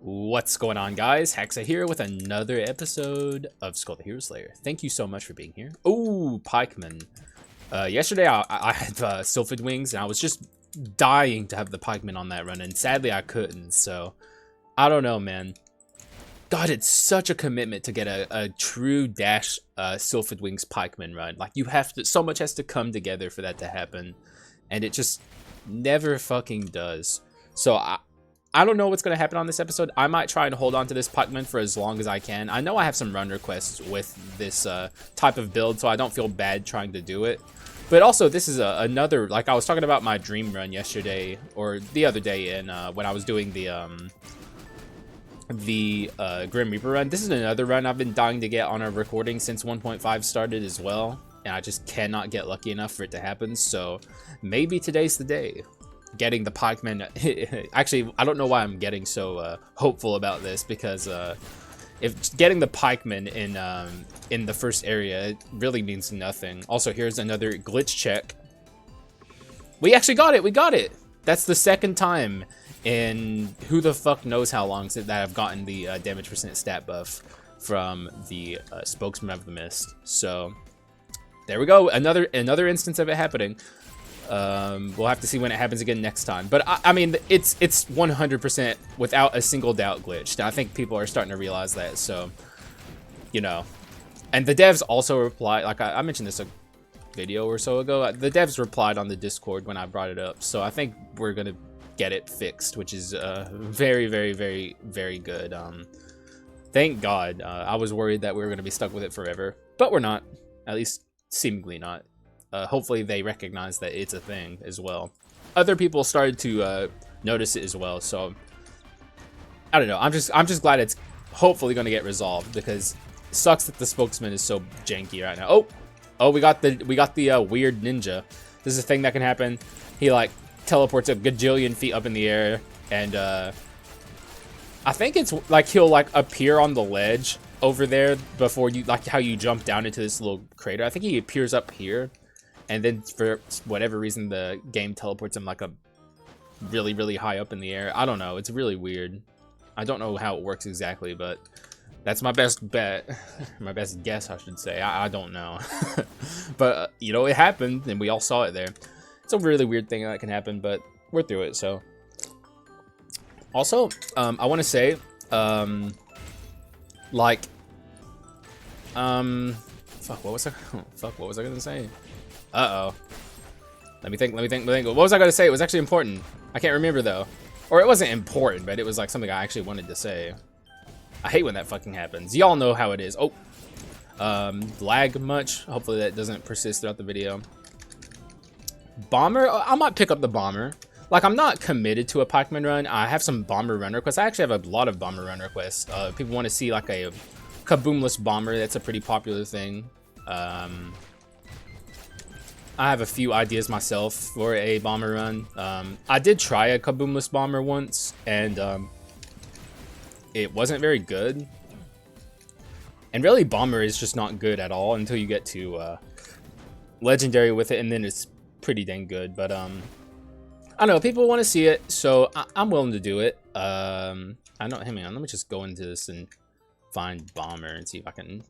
What's going on, guys? Haxa here with another episode of Skul the Hero Slayer. Thank you so much for being here. Oh, pikeman. Yesterday I had sylphid wings and I was just dying to have the pikeman on that run, and sadly I couldn't. So I don't know, man. God, it's such a commitment to get a true dash sylphid wings pikeman run. Like, you have to, so much has to come together for that to happen, and it just never fucking does. So I don't know what's going to happen on this episode. I might try and hold on to this pikeman for as long as I can. I know I have some run requests with this type of build, so I don't feel bad trying to do it. But also, this is another, like I was talking about my dream run yesterday, or the other day in when I was doing the Grim Reaper run. This is another run I've been dying to get on a recording since 1.5 started as well, and I just cannot get lucky enough for it to happen. So maybe today's the day. Getting the pikeman. Actually, I don't know why I'm getting so hopeful about this, because if getting the pikeman in the first area, it really means nothing. Also, here's another glitch check. We actually got it. We got it. That's the second time in who the fuck knows how long that I've gotten the damage percent stat buff from the Spokesman of the Mist. So there we go. Another instance of it happening. We'll have to see when it happens again next time. But I mean, it's 100% without a single doubt glitched. And I think people are starting to realize that. So, you know, and the devs also replied, like I mentioned this a video or so ago. The devs replied on the Discord when I brought it up. So I think we're gonna get it fixed, which is very, very, very, very good. Thank God. I was worried that we were gonna be stuck with it forever, but we're not. At least seemingly not. Hopefully they recognize that it's a thing as well. Other people started to notice it as well, so I don't know. I'm just glad it's hopefully going to get resolved, because it sucks that the spokesman is so janky right now. Oh, we got the weird ninja. This is a thing that can happen. He like teleports a gajillion feet up in the air, and I think it's like he'll like appear on the ledge over there before you, like how you jump down into this little crater. I think he appears up here. And then for whatever reason, the game teleports him like a really, really high up in the air. I don't know. It's really weird. I don't know how it works exactly, but that's my best bet. My best guess, I should say. I don't know. But, you know, it happened, and we all saw it there. It's a really weird thing that can happen, but we're through it, so. Also, I want to say, fuck, what was I going to say? Uh-oh. Let me think. What was I going to say? It was actually important. I can't remember, though. Or it wasn't important, but it was like something I actually wanted to say. I hate when that fucking happens. Y'all know how it is. Oh. Lag much? Hopefully that doesn't persist throughout the video. Bomber? I might pick up the bomber. Like, I'm not committed to a pikeman run. I have some bomber run requests. I actually have a lot of bomber run requests. People want to see like a KABOOMLESS bomber. That's a pretty popular thing. I have a few ideas myself for a bomber run. I did try a KABOOMLESS bomber once, and it wasn't very good. And really, bomber is just not good at all until you get to legendary with it, and then it's pretty dang good. But I don't know, people want to see it, so I'm willing to do it. I don't. Hey man, let me just go into this and find bomber and see if I can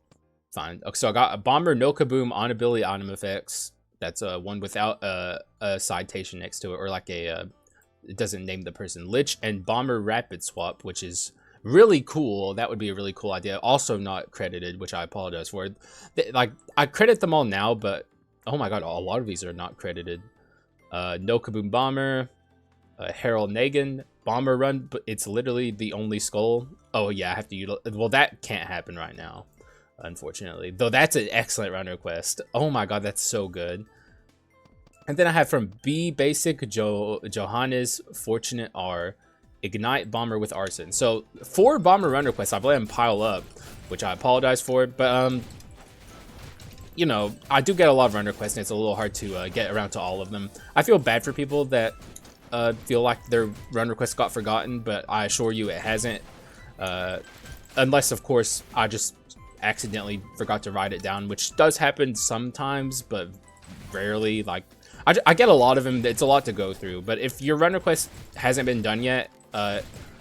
find. Okay, so I got a bomber, no kaboom, on ability item effects. That's one without a citation next to it, or like a it doesn't name the person. Lich and bomber rapid swap, which is really cool. That would be a really cool idea. Also not credited, which I apologize for. Like, I credit them all now, but oh my god, a lot of these are not credited. No kaboom bomber, Harold Nagin bomber run, but it's literally the only skull. Oh yeah, I have to utilize. Well, that can't happen right now, unfortunately, though. That's an excellent run request. Oh my god, that's so good. And then I have from B Basic Johannes Fortunate R, Ignite bomber with arson. So 4 bomber run requests. I've let them pile up, which I apologize for, but you know, I do get a lot of run requests, and it's a little hard to get around to all of them. I feel bad for people that feel like their run requests got forgotten, but I assure you it hasn't, unless of course I just accidentally forgot to write it down, which does happen sometimes, but rarely. Like, I get a lot of them. It's a lot to go through, but if your run request hasn't been done yet,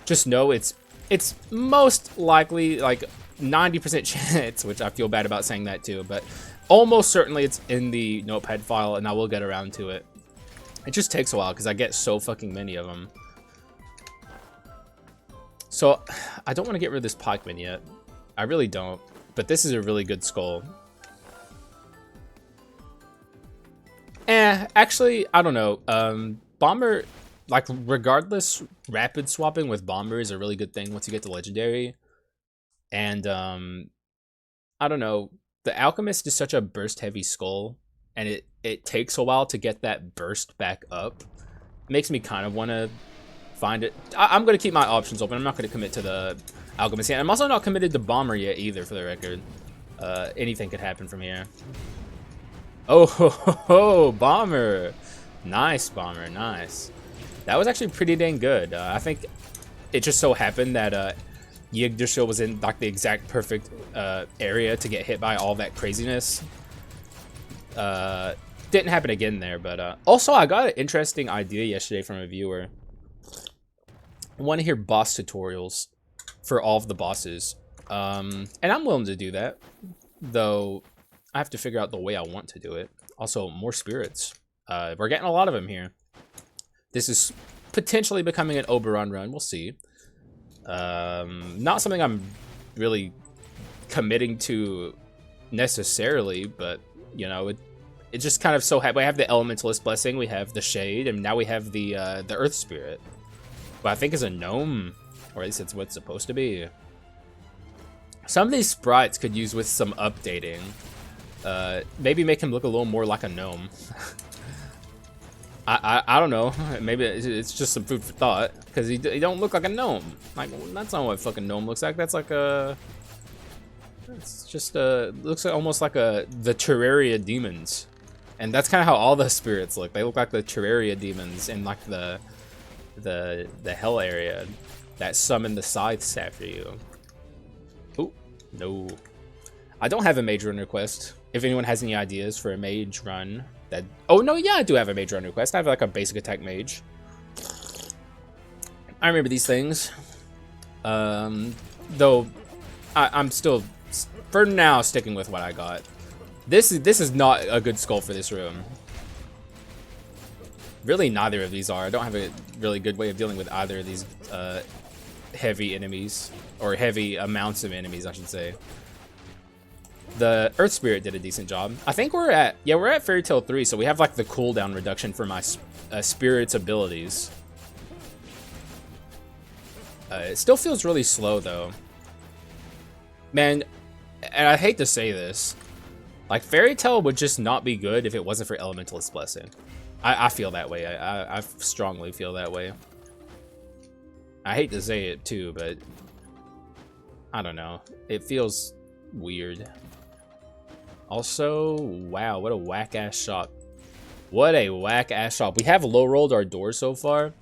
just know it's it's most likely like 90% chance, which I feel bad about saying that too, but almost certainly it's in the notepad file, and I will get around to it. It just takes a while because I get so fucking many of them. So I don't want to get rid of this pikeman yet. I really don't, but this is a really good skull. Actually, I don't know. Bomber, like, regardless, rapid swapping with Bomber is a really good thing once you get to Legendary. And, I don't know. The Alchemist is such a burst-heavy skull, and it takes a while to get that burst back up. It makes me kind of want to find it. I'm going to keep my options open. I'm not going to commit to the Alchemist yet. I'm also not committed to Bomber yet either, for the record. Anything could happen from here. Oh, ho, ho, ho, Bomber. Nice, Bomber, nice. That was actually pretty dang good. I think it just so happened that Yggdrasil was in like the exact perfect area to get hit by all that craziness. Didn't happen again there, but also I got an interesting idea yesterday from a viewer. I want to hear boss tutorials for all of the bosses. And I'm willing to do that, though I have to figure out the way I want to do it. Also, more spirits. We're getting a lot of them here. This is potentially becoming an Oberon run. We'll see. Not something I'm really committing to necessarily, but, you know, it just kind of so happens. We have the Elementalist Blessing, we have the Shade, and now we have the Earth Spirit. But I think is a gnome, or at least it's what's supposed to be. Some of these sprites could use with some updating. Maybe make him look a little more like a gnome. I don't know. Maybe it's just some food for thought, because he don't look like a gnome. Like, that's not what a fucking gnome looks like. That's like a... It's just looks like almost like the Terraria demons. And that's kind of how all the spirits look. They look like the Terraria demons in like the hell area that summon the scythes after you. Oh, no. I don't have a mage run request. If anyone has any ideas for a mage run that... Oh, no, yeah, I do have a mage run request. I have like a basic attack mage. I remember these things. Though I'm still, for now, sticking with what I got. This is not a good skull for this room. Really, neither of these are. I don't have a really good way of dealing with either of these heavy enemies, or heavy amounts of enemies, I should say. The Earth Spirit did a decent job. I think we're at Fairy Tail 3, so we have like the cooldown reduction for my Spirit's abilities. It still feels really slow though. Man, and I hate to say this, like Fairy Tail would just not be good if it wasn't for Elementalist Blessing. I feel that way. I strongly feel that way. I hate to say it too, but I don't know. It feels weird. Also, wow, what a whack-ass shop. What a whack-ass shop. We have low-rolled our doors so far,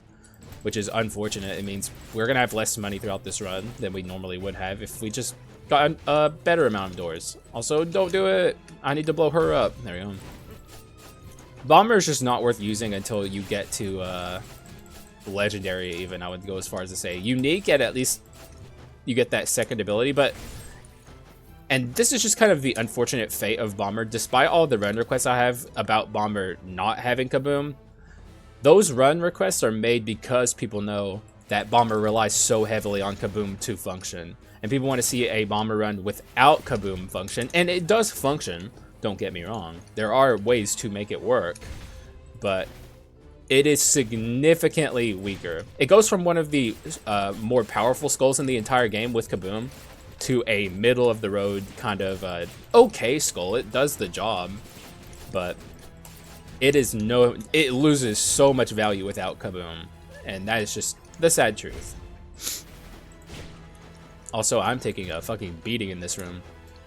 which is unfortunate. It means we're going to have less money throughout this run than we normally would have if we just got a better amount of doors. Also, don't do it. I need to blow her up. There we go. Bomber is just not worth using until you get to Legendary even, I would go as far as to say. Unique, at least you get that second ability, but... And this is just kind of the unfortunate fate of Bomber. Despite all the run requests I have about Bomber not having Kaboom, those run requests are made because people know that Bomber relies so heavily on Kaboom to function. And people want to see a Bomber run without Kaboom function. And it does function, don't get me wrong. There are ways to make it work. But it is significantly weaker. It goes from one of the more powerful skulls in the entire game with Kaboom to a middle-of-the-road kind of okay skull. It does the job, but it loses so much value without Kaboom, and that is just the sad truth. Also, I'm taking a fucking beating in this room.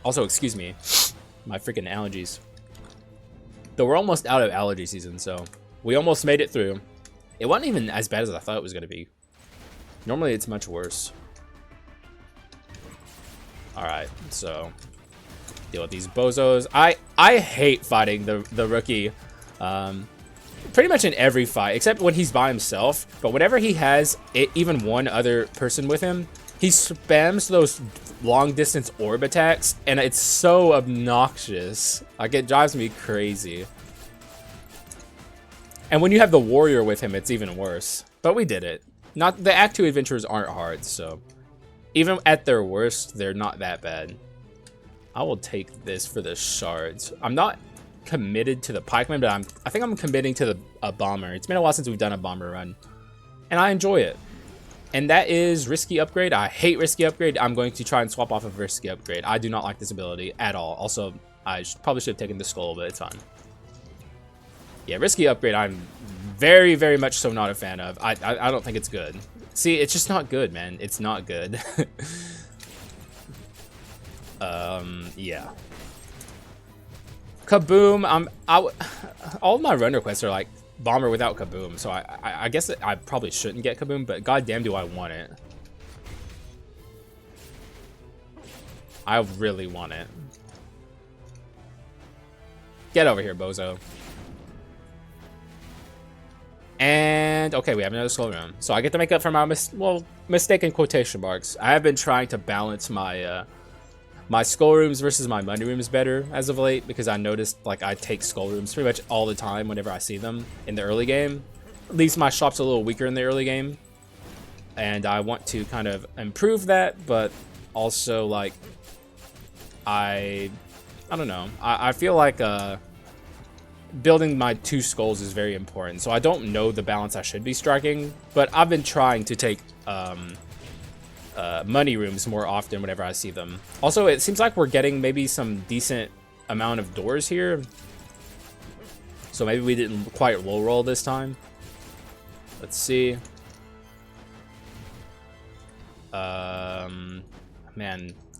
Also, excuse me, my freaking allergies. Though we're almost out of allergy season, so we almost made it through. It wasn't even as bad as I thought it was going to be. Normally, it's much worse. Alright, so deal with these bozos. I hate fighting the rookie pretty much in every fight, except when he's by himself. But whenever he has even one other person with him, He spams those long distance orb attacks, and it's so obnoxious. Like, it drives me crazy. And when you have the warrior with him, it's even worse. But we did it. Not the Act 2 adventures aren't hard, so even at their worst, they're not that bad. I will take this for the shards. I'm not committed to the pikeman, but I think I'm committing to a bomber. It's been a while since we've done a bomber run, and I enjoy it. And that is risky upgrade. I hate risky upgrade. I'm going to try and swap off of risky upgrade. I do not like this ability at all. Also, I probably should have taken the skull, but it's fine. Yeah, risky upgrade, I'm very, very much so not a fan of. I don't think it's good. See, it's just not good, man. It's not good. Yeah. Kaboom, all of my run requests are like bomber without Kaboom, so I guess I probably shouldn't get Kaboom, but goddamn do I want it. I really want it. Get over here, bozo. And okay, we have another skull room, so I get to make up for my mistake in quotation marks. I have been trying to balance my my skull rooms versus my money rooms better as of late, because I noticed like I take skull rooms pretty much all the time whenever I see them in the early game. At least my shop's a little weaker in the early game, and I want to kind of improve that, but also like I don't know. I feel like building my 2 skulls is very important, so I don't know the balance I should be striking, but I've been trying to take money rooms more often whenever I see them. Also, it seems like we're getting maybe some decent amount of doors here, so maybe we didn't quite low roll this time. Let's see. Man,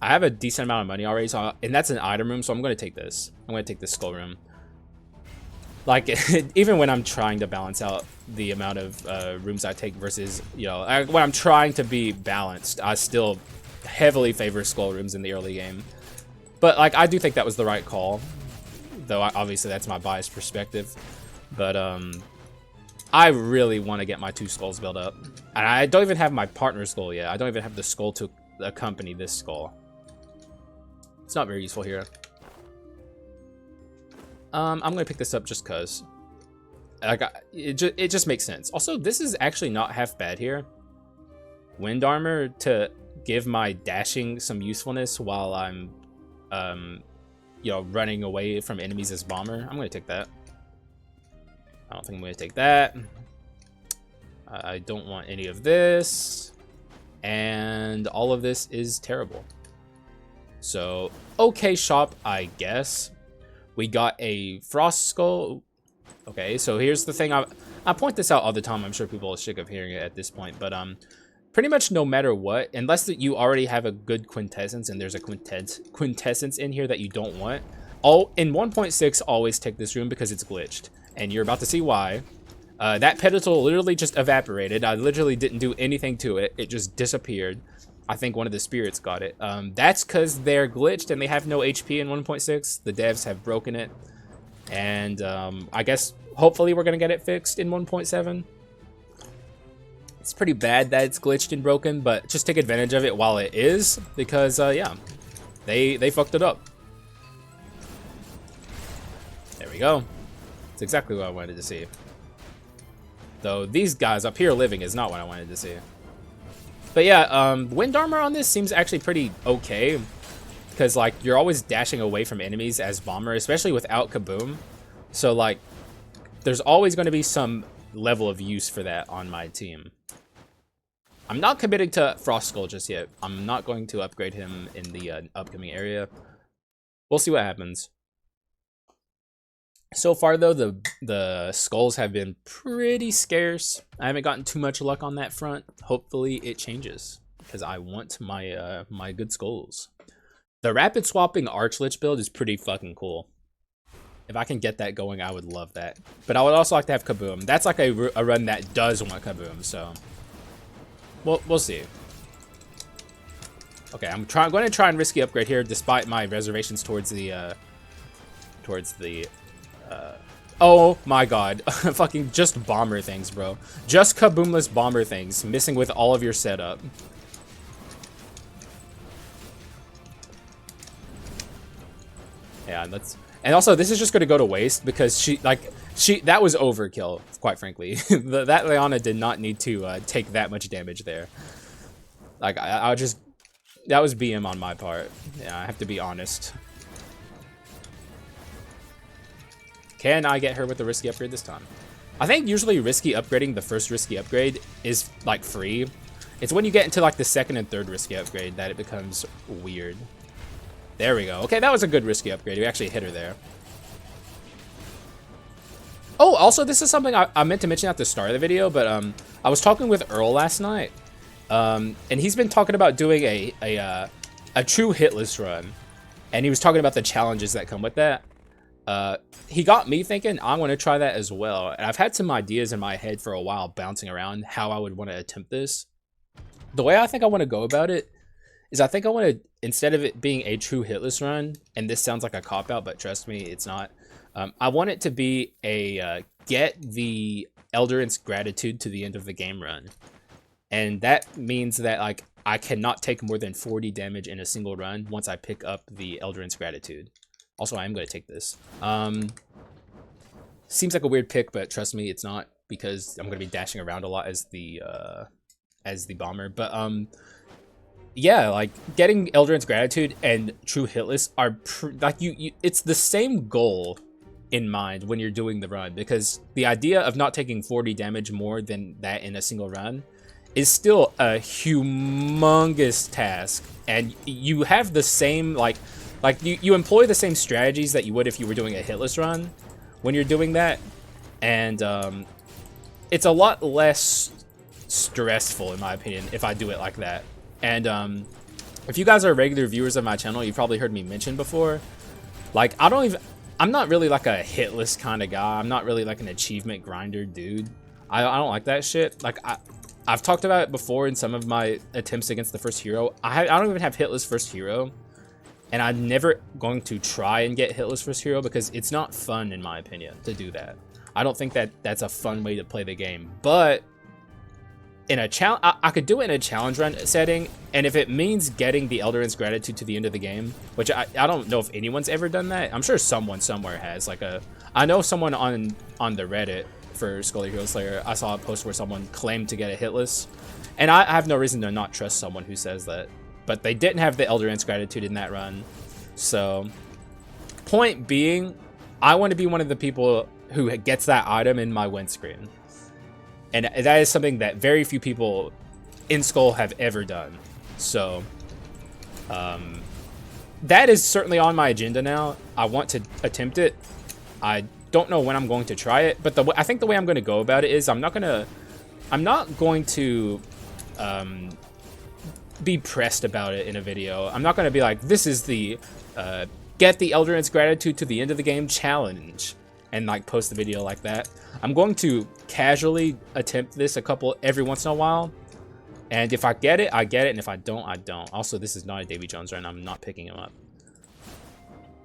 I have a decent amount of money already, so and that's an item room, so I'm going to take this. I'm going to take this skull room. Like, even when I'm trying to balance out the amount of rooms I take versus, you know, when I'm trying to be balanced, I still heavily favor skull rooms in the early game. But, like, I do think that was the right call, though obviously that's my biased perspective. But, I really want to get my 2 skulls built up. And I don't even have my partner skull yet. I don't even have the skull to accompany this skull. It's not very useful here. I'm gonna pick this up just cause. It just makes sense. Also, this is actually not half bad here. Wind armor to give my dashing some usefulness while I'm, you know, running away from enemies as bomber. I'm gonna take that. I don't think I'm gonna take that. I don't want any of this, and all of this is terrible. So, okay, shop, I guess. We got a frost skull. Okay, so here's the thing. I point this out all the time. I'm sure people are sick of hearing it at this point, but pretty much no matter what, unless that you already have a good quintessence and there's a quintessence in here that you don't want, in 1.6 always take this room because it's glitched, and you're about to see why. That pedestal literally just evaporated. I literally didn't do anything to it. It just disappeared. I think one of the spirits got it. That's because they're glitched and they have no HP in 1.6. The devs have broken it. And I guess hopefully we're going to get it fixed in 1.7. It's pretty bad that it's glitched and broken, but just take advantage of it while it is. Because, yeah, they fucked it up. There we go. That's exactly what I wanted to see. Though these guys up here living is not what I wanted to see. But yeah, wind armor on this seems actually pretty okay, because like you're always dashing away from enemies as bomber, especially without Kaboom. So like, there's always going to be some level of use for that on my team. I'm not committing to Frost Skull just yet. I'm not going to upgrade him in the upcoming area. We'll see what happens. So far though, the skulls have been pretty scarce. I haven't gotten too much luck on that front. Hopefully it changes, because I want my my good skulls. The rapid swapping Archlich build is pretty fucking cool. If I can get that going, I would love that. But I would also like to have Kaboom. That's like a run that does want Kaboom, so we'll see. Okay, I'm going to try and risky upgrade here, despite my reservations towards the oh my god. Fucking just bomber things, bro. Just Kaboomless bomber things, missing with all of your setup. Yeah, and also this is just going to go to waste because that was overkill, quite frankly. That Leona did not need to take that much damage there. Like I just, that was BM on my part. Yeah, I have to be honest. Can I get her with the risky upgrade this time? I think usually risky upgrading, the first risky upgrade is like free. It's when you get into like the second and third risky upgrade that it becomes weird. There we go. Okay, that was a good risky upgrade. We actually hit her there. Oh, also, this is something I meant to mention at the start of the video, but I was talking with Earl last night, and he's been talking about doing a true hitless run, and he was talking about the challenges that come with that. He got me thinking I want to try that as well, and I've had some ideas in my head for a while bouncing around how I would want to attempt this. The way I think I want to go about it is I think I want to, instead of it being a true hitless run, and this sounds like a cop-out, but trust me, it's not. I want it to be a get the Eldoran's gratitude to the end of the game run. And that means that like I cannot take more than 40 damage in a single run once I pick up the Eldoran's gratitude. Also, I am going to take this. Seems like a weird pick, but trust me, it's not, because I'm going to be dashing around a lot as the bomber. But yeah, like getting Eldoran's gratitude and true hitless are like it's the same goal in mind when you're doing the run, because the idea of not taking 40 damage more than that in a single run is still a humongous task, and you have the same like you employ the same strategies that you would if you were doing a hitless run when you're doing that, and it's a lot less stressful in my opinion if I do it like that. And if you guys are regular viewers of my channel, you've probably heard me mention before, like I'm not really like a hitless kind of guy. I'm not really like an achievement grinder dude. I don't like that shit. Like I've talked about it before in some of my attempts against the first hero. I don't even have hitless first hero, and I'm never going to try and get hitless first hero because it's not fun in my opinion to do that. I don't think that that's a fun way to play the game. But in a challenge, I could do it in a challenge run setting, and if it means getting the Eldoran's gratitude to the end of the game, which I don't know if anyone's ever done that. I'm sure someone somewhere has. Like I know someone on the Reddit for Skul the Hero Slayer, I saw a post where someone claimed to get a hitless, and I have no reason to not trust someone who says that. But they didn't have the Eldoran's gratitude in that run. So, point being, I want to be one of the people who gets that item in my win screen. And that is something that very few people in Skul have ever done. So, that is certainly on my agenda now. I want to attempt it. I don't know when I'm going to try it, but I think the way I'm going to go about it is I'm not going to be pressed about it in a video. I'm not going to be like, this is the get the Eldoran's gratitude to the end of the game challenge, and like post the video like that. I'm going to casually attempt this every once in a while, and if I get it, I get it, and if I don't, I don't. Also, this is not a Davy Jones run. I'm not picking him up.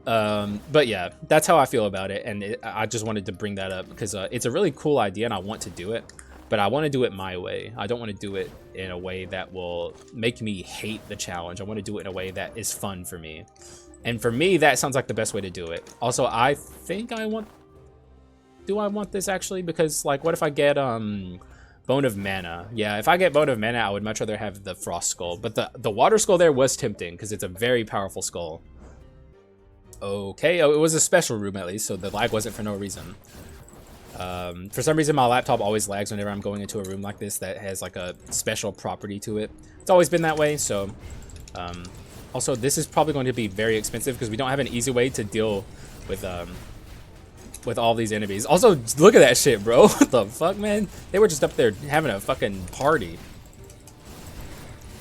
But yeah, that's how I feel about it, and I just wanted to bring that up because it's a really cool idea, and I want to do it, but I want to do it my way. I don't want to do it in a way that will make me hate the challenge. I want to do it in a way that is fun for me, and for me, that sounds like the best way to do it. Also, I think do I want this actually? Because like, what if I get Bone of Mana? Yeah, if I get Bone of Mana, I would much rather have the Frost Skull. But the Water Skull there was tempting because it's a very powerful skull. Okay, oh, it was a special room at least, so the lag wasn't for no reason. For some reason, my laptop always lags whenever I'm going into a room like this that has like a special property to it. It's always been that way, so... also, this is probably going to be very expensive because we don't have an easy way to deal with all these enemies. Also, look at that shit, bro. What the fuck, man? They were just up there having a fucking party.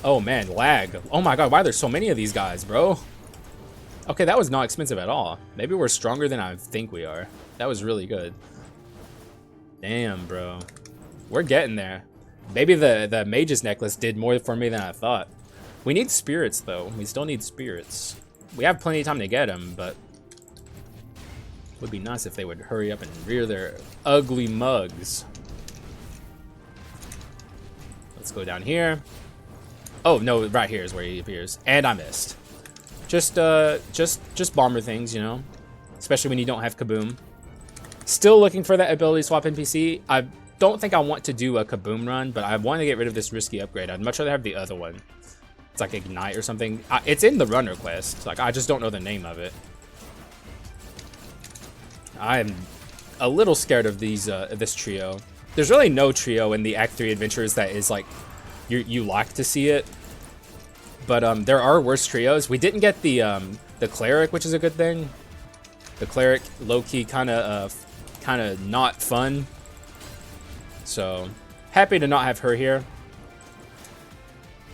Oh, man, lag. Oh my god, why are there so many of these guys, bro? Okay, that was not expensive at all. Maybe we're stronger than I think we are. That was really good. Damn, bro. We're getting there. Maybe the Mage's Necklace did more for me than I thought. We need spirits, though. We still need spirits. We have plenty of time to get them, but... it would be nice if they would hurry up and rear their ugly mugs. Let's go down here. Oh, no, right here is where he appears. And I missed. Just bomber things, you know? Especially when you don't have Kaboom. Still looking for that ability swap NPC. I don't think I want to do a Kaboom run, but I want to get rid of this risky upgrade. I'd much rather have the other one. It's like Ignite or something. It's in the runner quest. Like, I just don't know the name of it. I'm a little scared of these this trio. There's really no trio in the Act 3 adventures that is like you like to see it. But there are worse trios. We didn't get the cleric, which is a good thing. The cleric, low-key, kind of not fun. So happy to not have her here.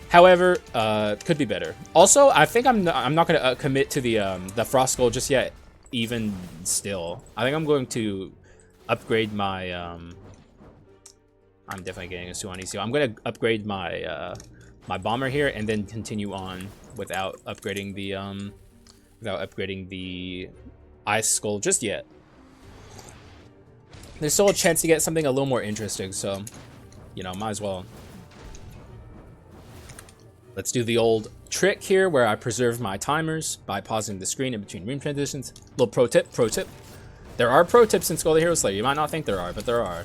However, could be better. Also, I think I'm not going to commit to the Frost Skull just yet. Even still, I think I'm going to upgrade my. I'm definitely getting a Suwani Seal. I'm going to upgrade my my bomber here and then continue on without upgrading the Ice Skull just yet. There's still a chance to get something a little more interesting, so you know, might as well. Let's do the old trick here where I preserve my timers by pausing the screen in between room transitions. Little pro tip. There are pro tips in Skul the Hero Slayer. You might not think there are, but there are.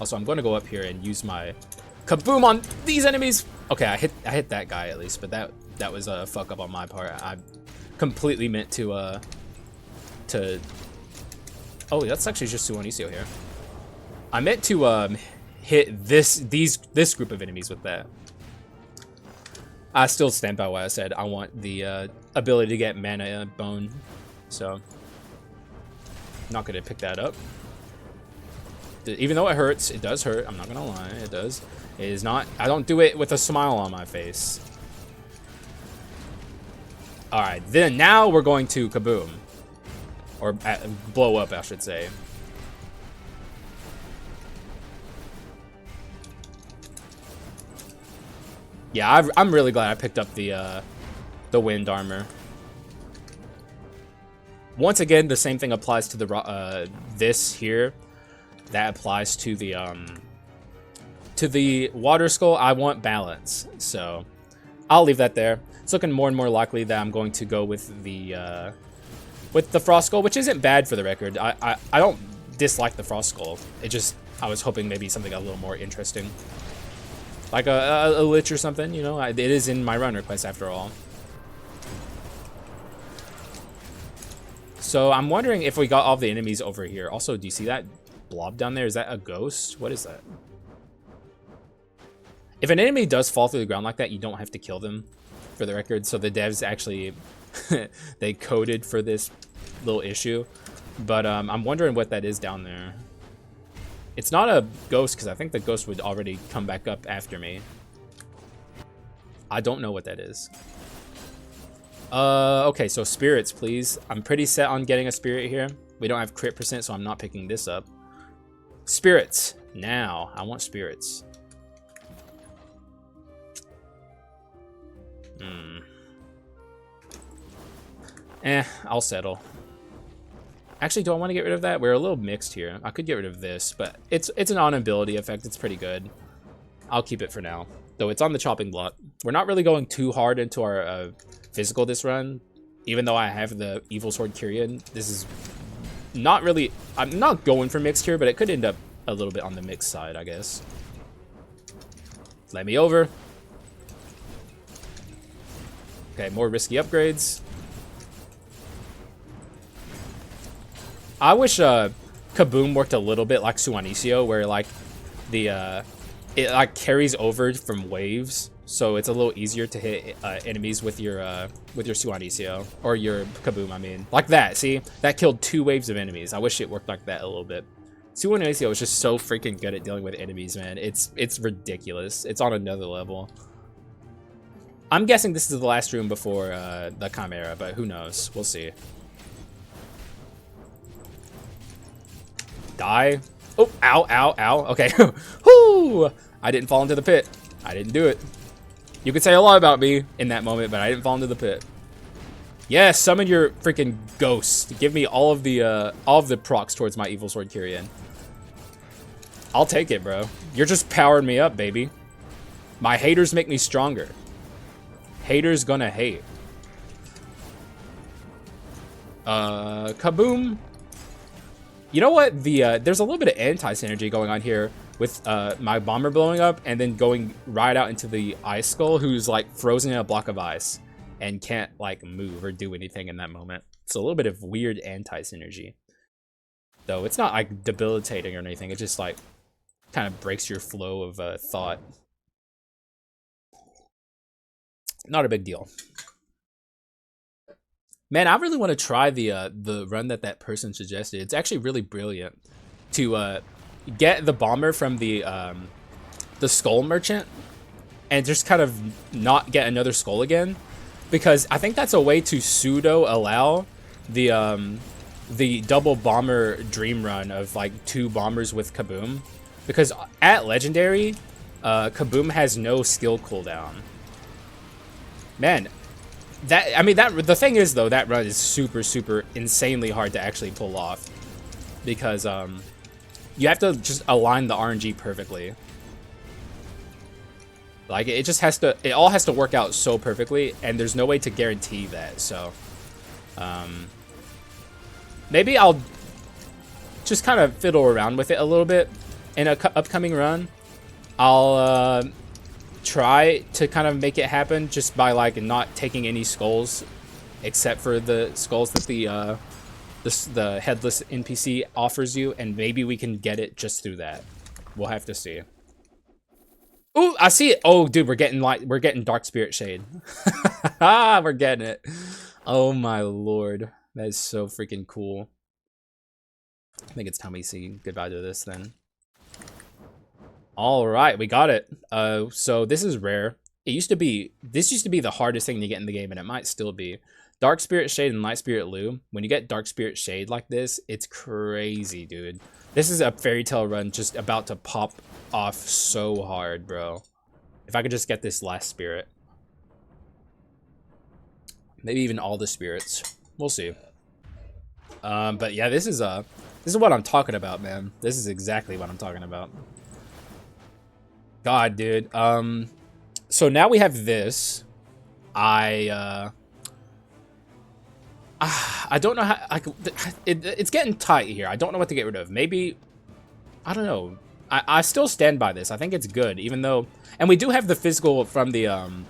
Also, I'm going to go up here and use my Kaboom on these enemies. Okay, I hit that guy at least, but that was a fuck up on my part. I completely meant to oh, that's actually just Suwanicio here. I meant to hit this group of enemies with that. I still stand by what I said. I want the ability to get mana bone, so not gonna pick that up. Even though it hurts, it does hurt. I'm not gonna lie, it does. It is not. I don't do it with a smile on my face. All right, then now we're going to Kaboom, or blow up, I should say. Yeah, I'm really glad I picked up the wind armor. Once again, the same thing applies to the this here. That applies to the water skull. I want balance, so I'll leave that there. It's looking more and more likely that I'm going to go with the frost skull, which isn't bad for the record. I don't dislike the frost skull. It just, I was hoping maybe something a little more interesting. Like a lich or something, you know? It is in my run request after all. So I'm wondering if we got all the enemies over here. Also, do you see that blob down there? Is that a ghost? What is that? If an enemy does fall through the ground like that, you don't have to kill them, for the record. So the devs actually, they coded for this little issue. But I'm wondering what that is down there. It's not a ghost, because I think the ghost would already come back up after me. I don't know what that is. Okay, so spirits, please. I'm pretty set on getting a spirit here. We don't have crit %, so I'm not picking this up. Spirits. Now, I want spirits. I'll settle. Actually, do I want to get rid of that? We're a little mixed here. I could get rid of this, but it's an on-ability effect. It's pretty good. I'll keep it for now. Though it's on the chopping block. We're not really going too hard into our physical this run. Even though I have the Evil Sword Kyrian, this is not really... I'm not going for mixed here, but it could end up a little bit on the mixed side, I guess. Let me over. Okay, more risky upgrades. I wish Kaboom worked a little bit like Suwanicio, where like it like carries over from waves, so it's a little easier to hit enemies with your Suwanicio or your Kaboom. I mean, like that. See, that killed 2 waves of enemies. I wish it worked like that a little bit. Suwanicio is just so freaking good at dealing with enemies, man. It's ridiculous. It's on another level. I'm guessing this is the last room before the Chimera, but who knows? We'll see. Die. Oh, ow, ow, ow. Okay. Whoo! I didn't fall into the pit. I didn't do it. You could say a lot about me in that moment, but I didn't fall into the pit. Yes, summon your freaking ghost. Give me all of the procs towards my Evil Sword Kyrian. I'll take it, bro. You're just powering me up, baby. My haters make me stronger. Haters gonna hate. Kaboom. You know what? There's a little bit of anti-synergy going on here with my bomber blowing up and then going right out into the ice skull, who's like frozen in a block of ice and can't like move or do anything in that moment. It's a little bit of weird anti-synergy. Though it's not like debilitating or anything. It just like kind of breaks your flow of thought. Not a big deal. Man, I really want to try the run that person suggested. It's actually really brilliant to get the bomber from the skull merchant and just kind of not get another skull again, because I think that's a way to pseudo allow the double bomber dream run of like 2 bombers with Kaboom, because at legendary, Kaboom has no skill cooldown. Man. The thing is though, that run is super insanely hard to actually pull off, because you have to just align the RNG perfectly. Like it all has to work out so perfectly, and there's no way to guarantee that. So maybe I'll just kind of fiddle around with it a little bit in an upcoming run. I'll try to kind of make it happen just by like not taking any skulls except for the skulls that the headless NPC offers you, and maybe we can get it just through that. We'll have to see. Ooh, I see it. Oh, dude, we're getting Dark Spirit Shade. We're getting it. Oh my lord, that is so freaking cool. I think it's time we say goodbye to this then. All right, we got it. So this is rare. This used to be the hardest thing to get in the game, and it might still be. Dark Spirit Shade and Light Spirit Lu. When you get Dark Spirit Shade like this, it's crazy, dude. This is a fairy tale run just about to pop off so hard, bro. If I could just get this last spirit. Maybe even all the spirits. We'll see. But yeah, this is what I'm talking about, man. This is exactly what I'm talking about. God, dude. So now we have this. I don't know how. It's getting tight here. I don't know what to get rid of. Maybe, I don't know. I still stand by this. I think it's good, even though, and we do have the physical from the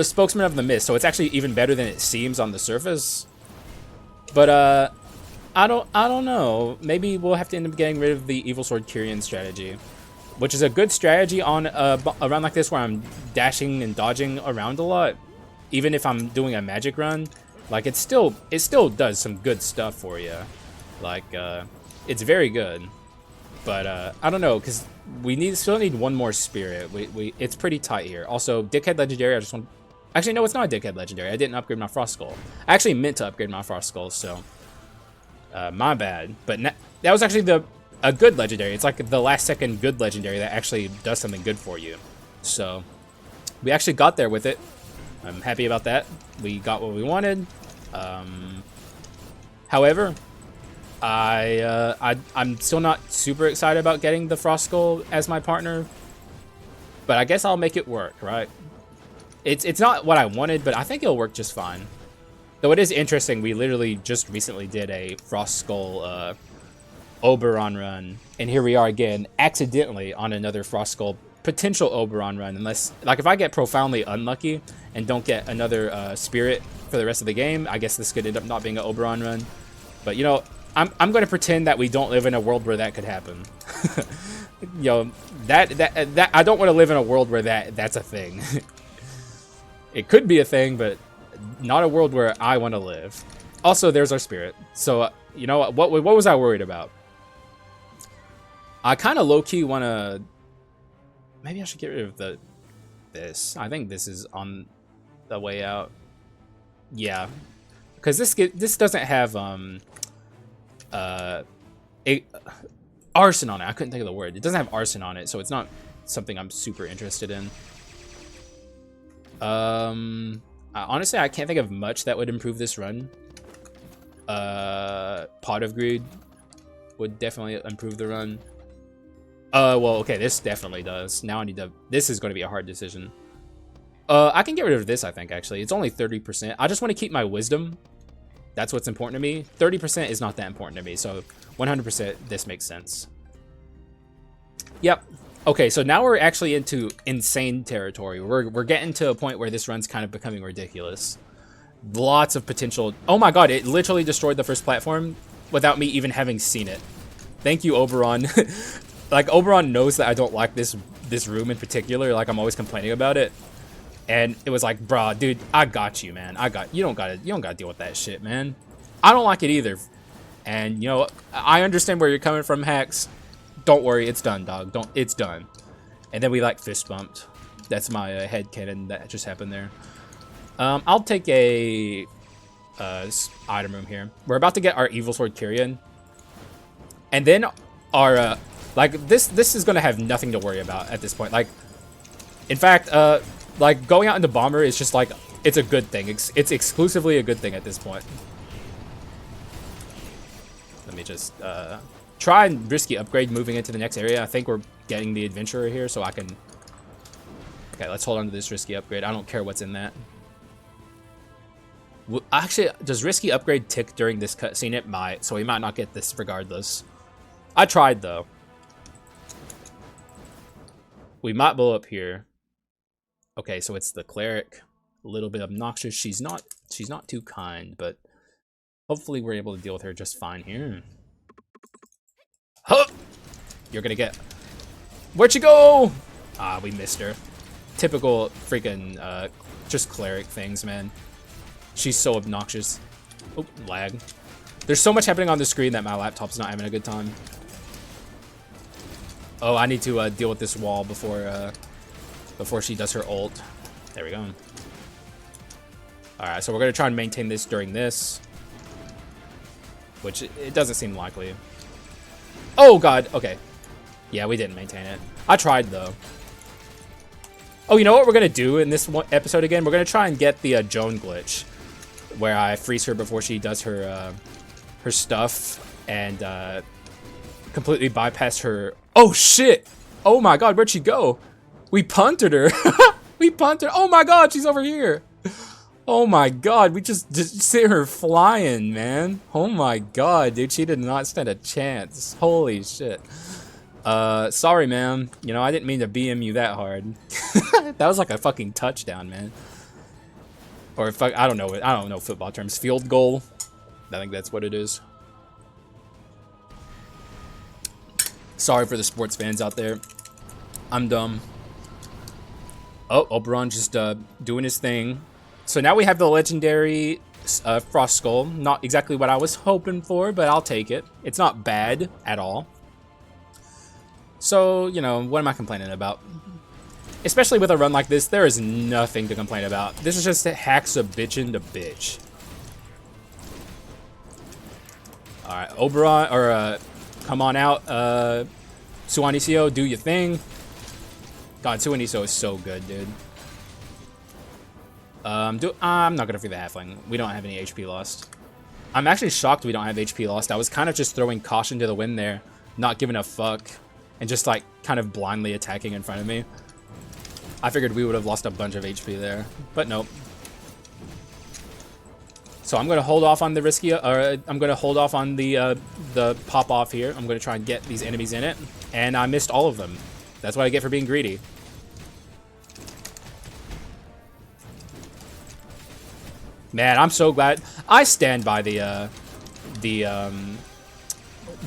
spokesman of the mist, so it's actually even better than it seems on the surface. But I don't know. Maybe we'll have to end up getting rid of the Evil Sword Kyrian strategy, which is a good strategy on a run like this where I'm dashing and dodging around a lot. Even if I'm doing a magic run, like it still does some good stuff for you. Like it's very good. But I don't know, because we still need one more spirit. It's pretty tight here. Also, Dickhead Legendary, I just want. Actually, no, it's not a Dickhead Legendary. I didn't upgrade my Frost Skull. I actually meant to upgrade my Frost Skull, so my bad. But that was actually a good legendary. It's like the last second good legendary that actually does something good for you. So we actually got there with it. I'm happy about that. We got what we wanted. However, I'm still not super excited about getting the Frost Skull as my partner, but I guess I'll make it work, right? It's not what I wanted, but I think it'll work just fine. Though it is interesting, we literally just recently did a Frost Skull Oberon run, and here we are again, accidentally on another Frost Skull potential Oberon run, unless, like, if I get profoundly unlucky and don't get another spirit for the rest of the game, I guess this could end up not being an Oberon run. But, you know, I'm going to pretend that we don't live in a world where that could happen. You know, that I don't want to live in a world where that's a thing. It could be a thing, but not a world where I want to live. Also, there's our spirit. So, you know, what was I worried about? I kind of low-key want to... Maybe I should get rid of this. I think this is on the way out. Yeah. Because this doesn't have... arson on it. I couldn't think of the word. It doesn't have arson on it, so it's not something I'm super interested in. Honestly, I can't think of much that would improve this run. Pot of Greed would definitely improve the run. Well, okay, this definitely does. Now I need to... This is going to be a hard decision. I can get rid of this, I think, actually. It's only 30%. I just want to keep my wisdom. That's what's important to me. 30% is not that important to me, so 100% this makes sense. Yep. Okay, so now we're actually into insane territory. We're getting to a point where this run's kind of becoming ridiculous. Lots of potential. Oh my god, it literally destroyed the first platform without me even having seen it. Thank you, Oberon. Like, Oberon knows that I don't like this room in particular. Like, I'm always complaining about it. And it was like, bruh, dude, I got you, man. You don't gotta deal with that shit, man. I don't like it either. And you know, I understand where you're coming from, Hax. Don't worry, it's done, dog. It's done. And then we like fist bumped. That's my head cannon that just happened there. I'll take a item room here. We're about to get our Evil Sword Kyrian. And then our like this is gonna have nothing to worry about at this point. Like, in fact, like going out into bomber is just like, it's a good thing. It's exclusively a good thing at this point. Let me just try and risky upgrade moving into the next area. I think we're getting the adventurer here, so I can. Okay, let's hold on to this risky upgrade. I don't care what's in that. Well, actually, does risky upgrade tick during this cutscene? It might, so we might not get this regardless. I tried though. We might blow up here. Okay, so it's the cleric. A little bit obnoxious. She's not too kind, but hopefully we're able to deal with her just fine here. Huh! You're gonna get. Where'd she go? Ah, we missed her. Typical freaking just cleric things, man. She's so obnoxious. Oh, lag. There's so much happening on the screen that my laptop's not having a good time. Oh, I need to deal with this wall before she does her ult. There we go. Alright, so we're gonna try and maintain this during this. Which it doesn't seem likely. Oh god, okay. Yeah, we didn't maintain it. I tried though. Oh, you know what we're gonna do in this one episode again? We're gonna try and get the Joan glitch, where I freeze her before she does her her stuff and completely bypass her. Oh shit! Oh my god, where'd she go? We punted her. We punted her. Oh my god, she's over here. Oh my god, we just sent her flying, man. Oh my god, dude, she did not stand a chance. Holy shit. Sorry, man. You know, I didn't mean to BM you that hard. That was like a fucking touchdown, man. Or fuck, I don't know football terms. Field goal. I think that's what it is. Sorry for the sports fans out there. I'm dumb. Oh, Oberon just doing his thing. So now we have the legendary Frost Skull. Not exactly what I was hoping for, but I'll take it. It's not bad at all. So, you know, what am I complaining about? Especially with a run like this, there is nothing to complain about. This is just Haxa bitchin' to bitch. Alright, Oberon, or come on out, Suanicio, do your thing. God, Suanicio is so good, dude. I'm not gonna free the halfling. We don't have any HP lost. I'm actually shocked we don't have HP lost. I was kind of just throwing caution to the wind there, not giving a fuck, and just like kind of blindly attacking in front of me. I figured we would have lost a bunch of HP there, but nope. So I'm gonna hold off on the risky, or I'm gonna hold off on the pop off here. I'm gonna try and get these enemies in it, and I missed all of them. That's what I get for being greedy. Man, I'm so glad. I stand by the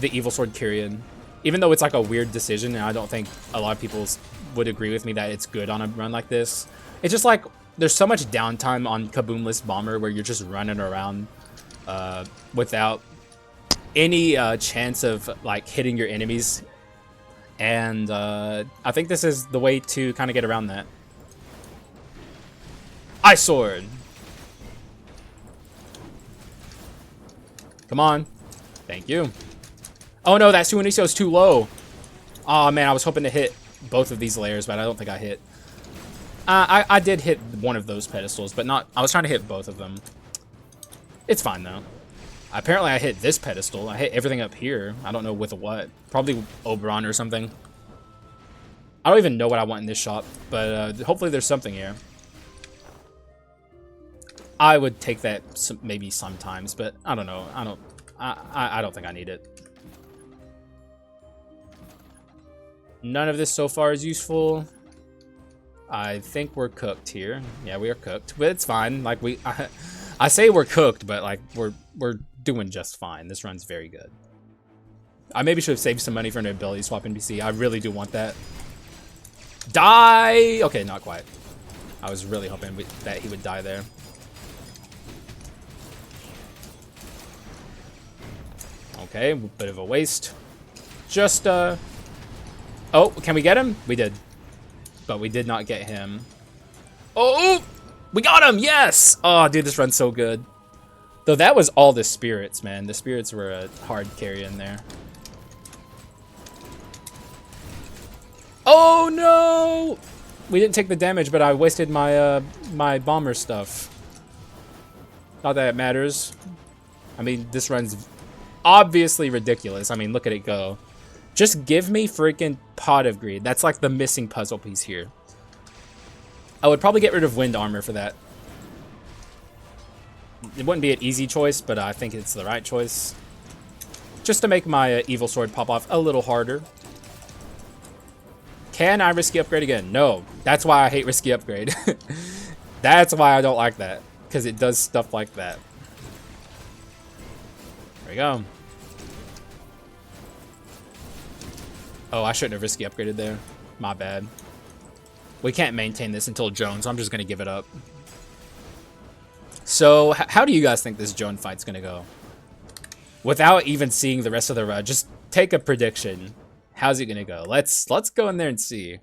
Evil Sword Kyrian. Even though it's like a weird decision, and I don't think a lot of people would agree with me that it's good on a run like this. It's just like, there's so much downtime on KABOOMLESS Bomber where you're just running around without any chance of like hitting your enemies. And I think this is the way to kind of get around that. Ice Sword! Come on. Thank you. Oh no, that Suanicio is too low. Oh man, I was hoping to hit both of these layers, but I don't think I hit. I did hit one of those pedestals, but not. I was trying to hit both of them. It's fine though. Apparently I hit this pedestal. I hit everything up here. I don't know with what. Probably Oberon or something. I don't even know what I want in this shop, but hopefully there's something here. I would take that maybe sometimes, but I don't know. I don't think I need it. None of this so far is useful. I think we're cooked here. Yeah, we are cooked, but it's fine. Like I say we're cooked, but like we're doing just fine. This run's very good. I maybe should have saved some money for an ability swap NPC. I really do want that. Die! Okay, not quite. I was really hoping that he would die there. Okay, bit of a waste. Just, oh, can we get him? We did. But we did not get him. Oh! We got him! Yes! Oh, dude, this run's so good. Though that was all the spirits, man. The spirits were a hard carry in there. Oh, no! We didn't take the damage, but I wasted my, my bomber stuff. Not that it matters. I mean, this run's obviously ridiculous. I mean, look at it go. Just give me freaking Pot of Greed. That's like the missing puzzle piece here. I would probably get rid of Wind Armor for that. It wouldn't be an easy choice, but I think it's the right choice. Just to make my Evil Sword pop off a little harder. Can I risky upgrade again? No. That's why I hate risky upgrade. That's why I don't like that. Because it does stuff like that. There we go. Oh, I shouldn't have risky upgraded there. My bad. We can't maintain this until Joan, so I'm just going to give it up. So, how do you guys think this Joan fight's going to go? Without even seeing the rest of the run, just take a prediction. How's it going to go? Let's go in there and see.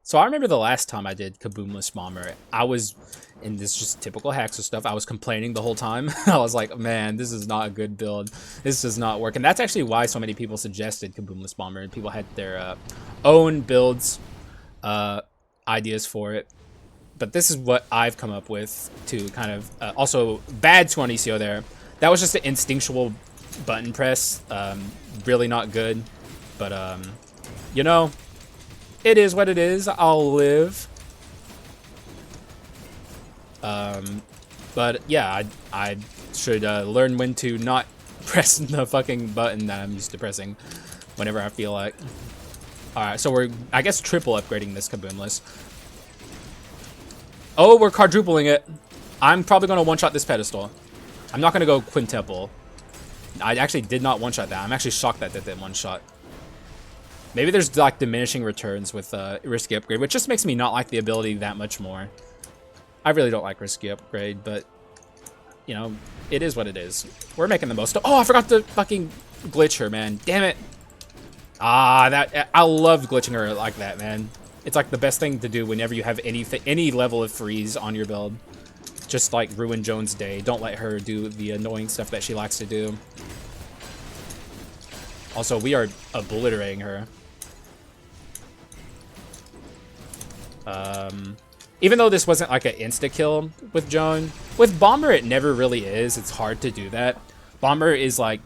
So, I remember the last time I did KABOOMLESS Bomber, I was in this just typical Haxa stuff. I was complaining the whole time. I was like, man, this is not a good build. This does not work. And that's actually why so many people suggested KABOOMLESS Bomber. And people had their own builds, ideas for it. But this is what I've come up with to kind of... also, bad 20 ECO there. That was just an instinctual button press. Really not good. But, you know, it is what it is. I'll live. But yeah, I should learn when to not press the fucking button that I'm used to pressing whenever I feel like. Alright, so we're, I guess, triple upgrading this KABOOMLESS. Oh, we're quadrupling it. I'm probably going to one-shot this pedestal. I'm not going to go quintuple. I actually did not one-shot that. I'm actually shocked that that did one-shot. Maybe there's like diminishing returns with risky upgrade, which just makes me not like the ability that much more. I really don't like risky upgrade, but you know, it is what it is. We're making the most of. Oh, I forgot to fucking glitch her, man. Damn it. Ah, that I love glitching her like that, man. It's like the best thing to do whenever you have any level of freeze on your build. Just like ruin Joan's day. Don't let her do the annoying stuff that she likes to do. Also, we are obliterating her. Even though this wasn't like an insta-kill with Joan, with Bomber it never really is. It's hard to do that. Bomber is like...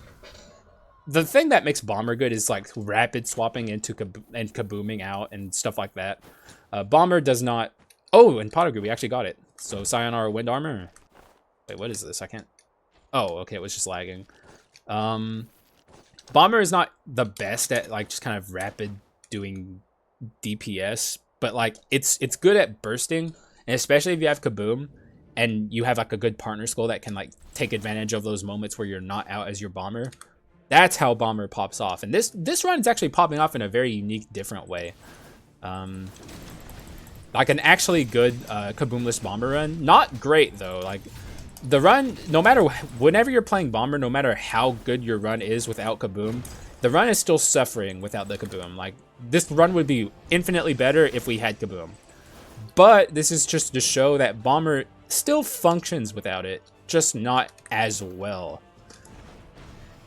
The thing that makes Bomber good is like rapid swapping into and kabooming out and stuff like that. Bomber does not... Oh, and Pot of Greed, we actually got it. So Sayonara Wind Armor. Wait, what is this? I can't... Oh, okay, it was just lagging. Bomber is not the best at like just kind of rapid doing DPS, but like it's good at bursting, and especially if you have Kaboom and you have like a good partner Skul that can like take advantage of those moments where you're not out as your Bomber. That's how Bomber pops off, and this run is actually popping off in a very unique, different way. Like an actually good KABOOMLESS Bomber run. Not great though. Like the run, no matter whenever you're playing Bomber, no matter how good your run is without Kaboom, the run is still suffering without the Kaboom. Like this run would be infinitely better if we had Kaboom. But this is just to show that Bomber still functions without it, just not as well.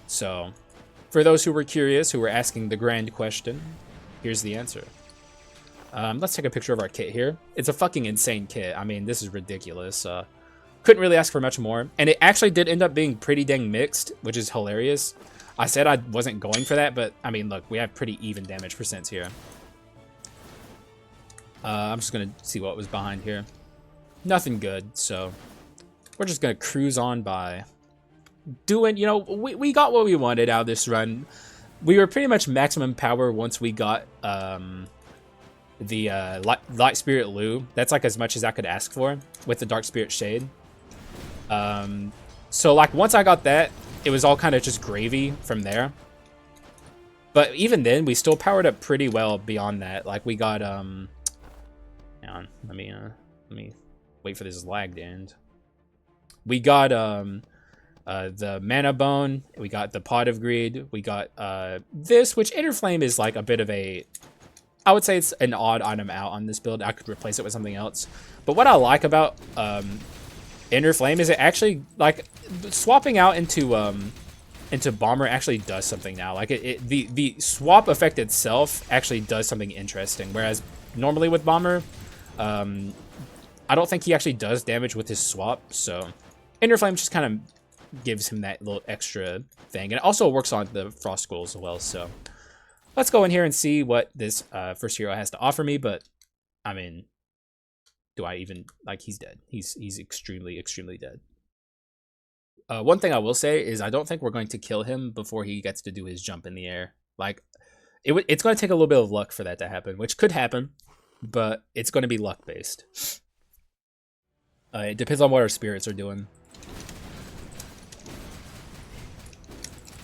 So, for those who were curious, who were asking the grand question, here's the answer. Let's take a picture of our kit here. It's a fucking insane kit. I mean, this is ridiculous. Couldn't really ask for much more. And it actually did end up being pretty dang mixed, which is hilarious. I said I wasn't going for that, but I mean, look, we have pretty even damage percents here. I'm just going to see what was behind here. Nothing good, so we're just gonna cruise on by. Doing, you know, we got what we wanted out of this run. We were pretty much maximum power once we got the Light Spirit Lu. That's like as much as I could ask for with the Dark Spirit Shade. So like once I got that, it was all kind of just gravy from there. But even then, we still powered up pretty well beyond that. Like we got hang on, let me wait for this lag to end. We got the Mana Bone, we got the Pot of Greed, we got this, which Inner Flame is like a bit of a, I would say it's an odd item out on this build. I could replace it with something else. But what I like about Inner Flame is it actually, like, swapping out into Bomber actually does something now. Like the swap effect itself actually does something interesting. Whereas normally with Bomber, I don't think he actually does damage with his swap. So Inner Flame just kind of gives him that little extra thing. And it also works on the Frost Skull as well. So let's go in here and see what this first hero has to offer me. But I mean, do I even, like, he's dead. He's extremely, extremely dead. One thing I will say is I don't think we're going to kill him before he gets to do his jump in the air. Like, it's going to take a little bit of luck for that to happen, which could happen, but it's going to be luck-based. It depends on what our spirits are doing.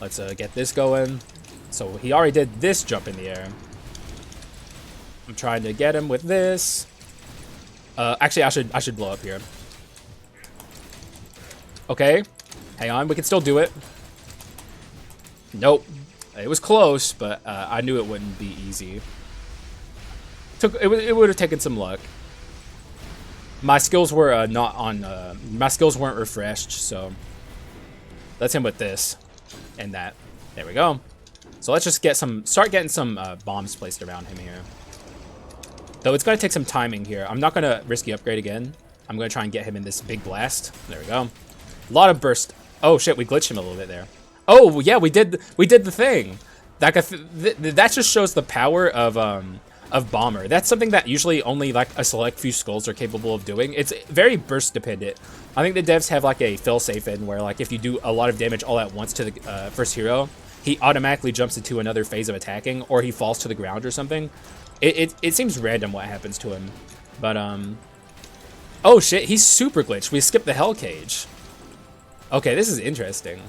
Let's get this going. So he already did this jump in the air. I'm trying to get him with this. Actually, I should blow up here. Okay. Hang on, we can still do it. Nope. It was close, but I knew it wouldn't be easy. It would have taken some luck. My skills were not on. My skills weren't refreshed, so let's hit him with this and that. There we go. So let's just start getting some bombs placed around him here. Though it's gonna take some timing here. I'm not gonna risky upgrade again. I'm gonna try and get him in this big blast. There we go. A lot of burst. Oh shit, we glitched him a little bit there. Oh yeah, we did the thing. That just shows the power of Bomber. That's something that usually only like a select few skulls are capable of doing. It's very burst dependent. I think the devs have like a failsafe in where like if you do a lot of damage all at once to the first hero, he automatically jumps into another phase of attacking, or he falls to the ground or something. It seems random what happens to him, but oh shit, he's super glitched. We skipped the Hell Cage. Okay, this is interesting.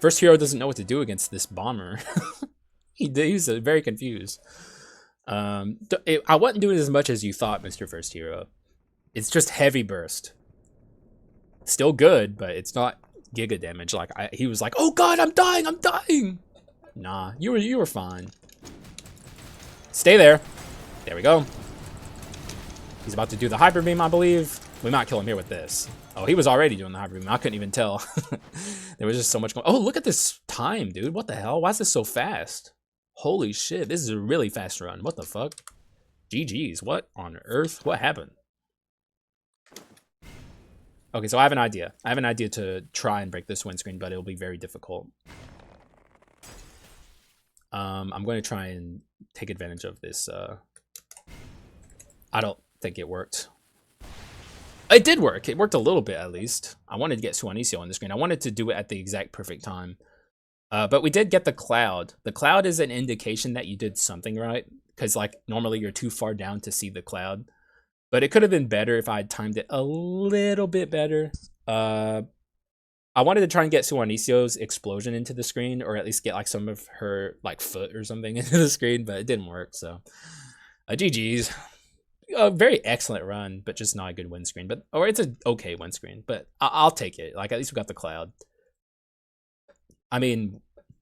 First hero doesn't know what to do against this Bomber. He's very confused. I wasn't doing as much as you thought, Mr. First Hero. It's just heavy burst. Still good, but it's not giga damage. Like he was like, "Oh God, I'm dying!" Nah, you were fine. Stay there. There we go. He's about to do the Hyper Beam, I believe. We might kill him here with this. Oh, he was already doing the Hyper Beam. I couldn't even tell. There was just so much going. Oh, look at this time, dude. What the hell? Why is this so fast? Holy shit, this is a really fast run. What the fuck? GG's. What on earth? What happened? Okay, so I have an idea. I have an idea to try and break this windscreen, but it'll be very difficult. I'm going to try and take advantage of this. I don't think it worked. It did work. It worked a little bit, at least. I wanted to get Suanicio on the screen. I wanted to do it at the exact perfect time. But we did get the cloud. The cloud is an indication that you did something right, because like normally you're too far down to see the cloud. But it could have been better if I had timed it a little bit better. I wanted to try and get Suanicio's explosion into the screen, or at least get like some of her like foot or something into the screen, but it didn't work. So GG's. A very excellent run, but just not a good windscreen. But or it's an okay windscreen, but I'll take it. Like at least we got the cloud. I mean,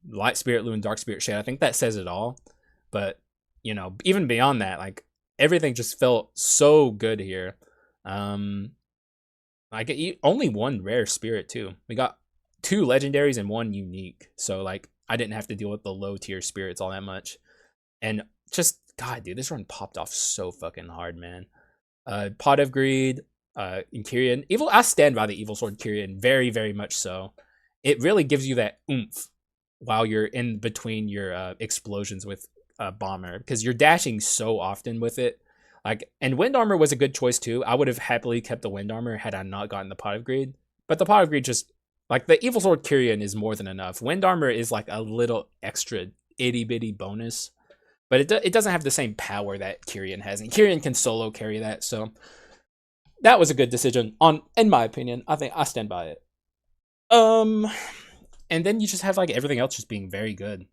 Light Spirit Lu and Dark Spirit Shade, I think that says it all. But, you know, even beyond that, like, everything just felt so good here. Like, only one rare spirit, too. We got 2 legendaries and 1 unique. So, like, I didn't have to deal with the low-tier spirits all that much. And just, God, dude, this run popped off so fucking hard, man. Pot of Greed, Kyrian. I stand by the Evil Sword Kyrian, very, very much so. It really gives you that oomph while you're in between your explosions with Bomber, because you're dashing so often with it. Like, and wind armor was a good choice too. I would have happily kept the wind armor had I not gotten the pot of greed. But the pot of greed just, like, the evil sword Kyrian is more than enough. Wind armor is like a little extra itty bitty bonus, but it doesn't have the same power that Kyrian has, and Kyrian can solo carry that. So that was a good decision in my opinion. I think I stand by it. And then you just have like everything else just being very good.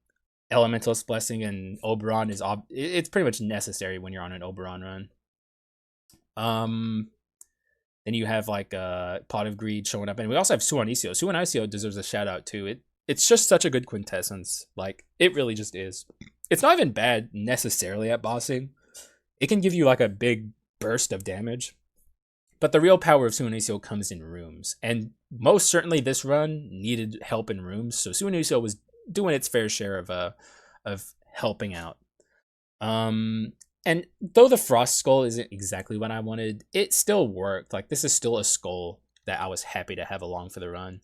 Elementalist Blessing and Oberon it's pretty much necessary when you're on an Oberon run. Then you have like Pot of Greed showing up, and we also have Suanicio. Suanicio deserves a shout out too. It's just such a good quintessence. Like, it really just is. It's not even bad necessarily at bossing. It can give you like a big burst of damage. But the real power of Suanicio comes in rooms, and most certainly this run needed help in rooms. So Suanicio was doing its fair share of helping out. And though the Frost Skull isn't exactly what I wanted, it still worked. Like, this is still a skull that I was happy to have along for the run.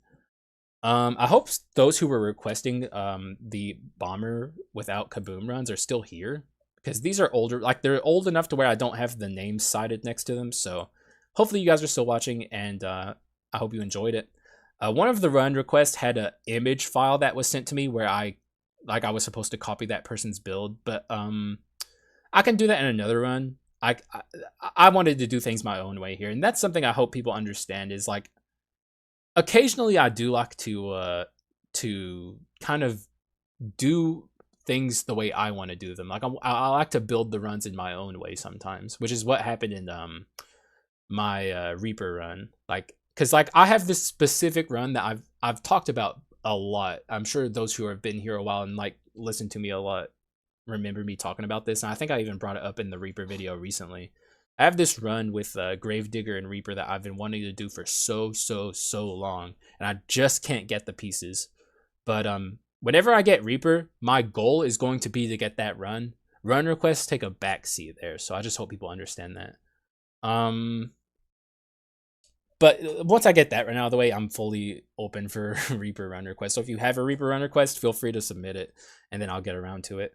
I hope those who were requesting the bomber without Kaboom runs are still here, because these are older. Like, they're old enough to where I don't have the names cited next to them. So hopefully you guys are still watching, and I hope you enjoyed it. One of the run requests had an image file that was sent to me where I was supposed to copy that person's build, but I can do that in another run. I wanted to do things my own way here, and that's something I hope people understand. Is like, occasionally I do like to kind of do things the way I want to do them. Like, I like to build the runs in my own way sometimes, which is what happened in my Reaper run. Like, because like I have this specific run that I've talked about a lot. I'm sure those who have been here a while and like listened to me a lot remember me talking about this, and I think I even brought it up in the Reaper video recently. I have this run with Gravedigger and Reaper that I've been wanting to do for so long, and I just can't get the pieces. But whenever I get Reaper, my goal is going to be to get that run. Run requests take a backseat there, so I just hope people understand that. But once I get that run out of the way, I'm fully open for Reaper run requests. So if you have a Reaper run request, feel free to submit it, and then I'll get around to it.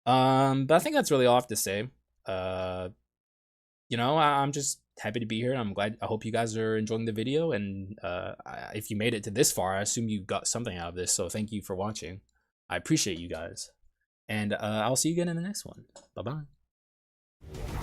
But I think that's really all I have to say. You know, I'm just happy to be here, and I'm glad. I hope you guys are enjoying the video, and if you made it to this far, I assume you got something out of this, so thank you for watching. I appreciate you guys, and I'll see you again in the next one. Bye-bye.